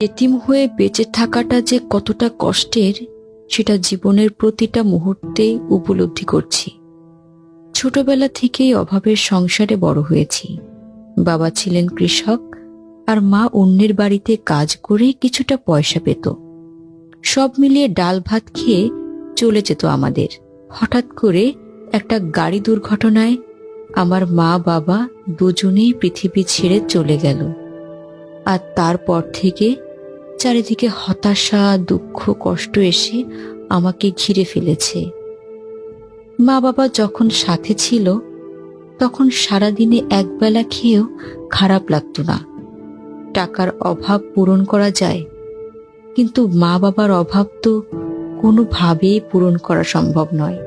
এতিম হয়ে বেঁচে থাকাটা যে কতটা কষ্টের সেটা জীবনের প্রতিটা মুহূর্তে উপলব্ধি করছি। ছোটবেলা থেকেই অভাবের সংসারে বড় হয়েছি। বাবা ছিলেন কৃষক আর মা অন্যের বাড়িতে কাজ করে কিছুটা পয়সা পেত। সব মিলিয়ে ডাল ভাত খেয়ে চলে যেত আমাদের। হঠাৎ করে একটা গাড়ি দুর্ঘটনায় আমার মা বাবা দুজনেই পৃথিবী ছেড়ে চলে গেল। আর তারপর থেকে চারিদিকে হতাশা, দুঃখ, কষ্ট এসে আমাকে ঘিরে ফেলেছে। মা বাবা যখন সাথে ছিল তখন সারাদিনে একবেলা খেয়েও খারাপ লাগতো না। টাকার অভাব পূরণ করা যায়, কিন্তু মা বাবার অভাব তো কোনোভাবেই পূরণ করা সম্ভব নয়।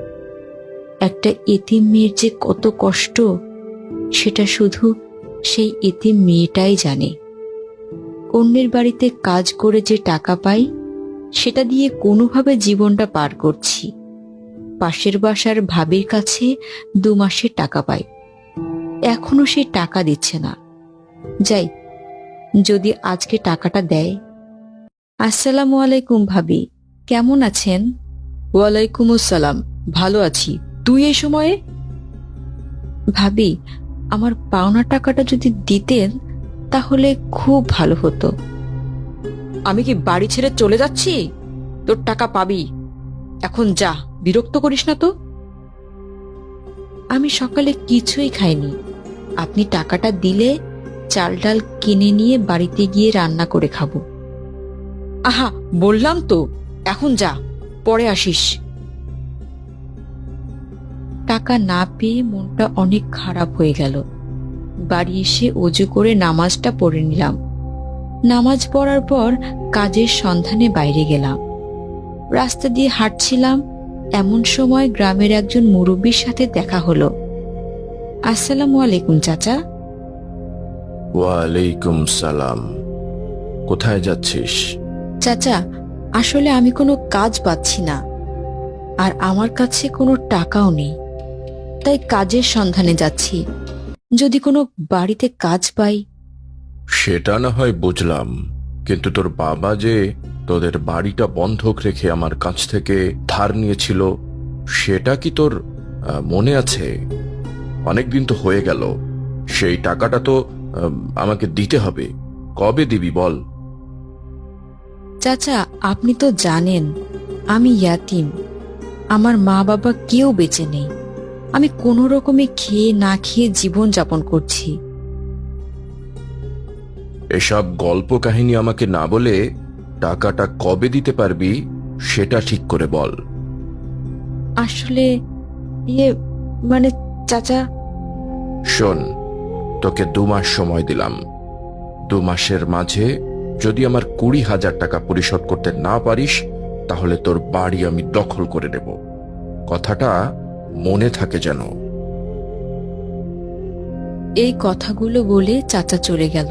একটা এতিম মেয়ের যে কত কষ্ট সেটা শুধু সেই এতিম মেয়েটাই জানে। অন্যের বাড়িতে কাজ করে যে টাকা পাই সেটা দিয়ে কোনোভাবে জীবনটা পার করছি। পাশের বাসার ভাবির কাছে 2 মাসের টাকা পাই, এখনো সে টাকা দিচ্ছে না। যাই, যদি আজকে টাকাটা দেয়। আসসালামু আলাইকুম ভাবি, কেমন আছেন? ওয়ালাইকুম আসসালাম, ভালো আছি। তুই এই সময়ে? ভাবি, আমার পাওনা টাকাটা যদি দিতেন তাহলে খুব ভালো হতো। আমি কি বাড়ি ছেড়ে চলে যাচ্ছি? তোর টাকা পাবি, এখন যা, বিরক্ত করিস না তো। আমি সকালে কিছুই খাইনি। আপনি টাকাটা দিলে চাল ডাল কিনে নিয়ে বাড়িতে গিয়ে রান্না করে খাবো। আহা, বললাম তো, এখন যা, পরে আসিস। টাকা না পেয়ে মনটা অনেক খারাপ হয়ে গেল। বাড়ি এসে অজু করে নামাজটা পড়ে নিলাম। নামাজ পড়ার পর কাজের সন্ধানে বাইরে গেলাম। রাস্তা দিয়ে হাঁটছিলাম, এমন সময় গ্রামের একজন মুরব্বির সাথে দেখা হলো। আসসালামু আলাইকুম চাচা। ওয়ালাইকুম সালাম। কোথায় যাচ্ছিস? চাচা, আসলে আমি কোনো কাজ পাচ্ছি না, আর আমার কাছে কোনো টাকাও নেই, তাই কাজের সন্ধানে যাচ্ছি। যদি কোনো বাড়িতে কাজ পাই। সেটা না হয় বুঝলাম, কিন্তু তোর বাবা যে তোদের বাড়িটা বন্ধক রেখে আমার কাছ থেকে ধার নিয়েছিল, সেটা কি তোর মনে আছে? অনেকদিন তো হয়ে গেল। সেই টাকাটা তো আমাকে দিতে হবে। কবে দিবি বল? চাচা, আপনি তো জানেন আমি ইয়াতিম। আমার মা বাবা কেউ বেঁচে নেই। আমি কোনো রকমে খেয়ে না খেয়ে জীবন যাপন করছি। এসব গল্প কাহিনী আমাকে না বলে টাকাটা কবে দিতে পারবি সেটা ঠিক করে বল। আসলে মানে চাচা। শোন, তোকে 2 মাস সময় দিলাম। 2 মাসের মাঝে যদি আমার 20,000 টাকা পরিশোধ করতে না পারিস, তাহলে তোর বাড়ি আমি দখল করে নেব। কথাটা মনে থাকে যেন। এই কথাগুলো বলে চাচা চলে গেল।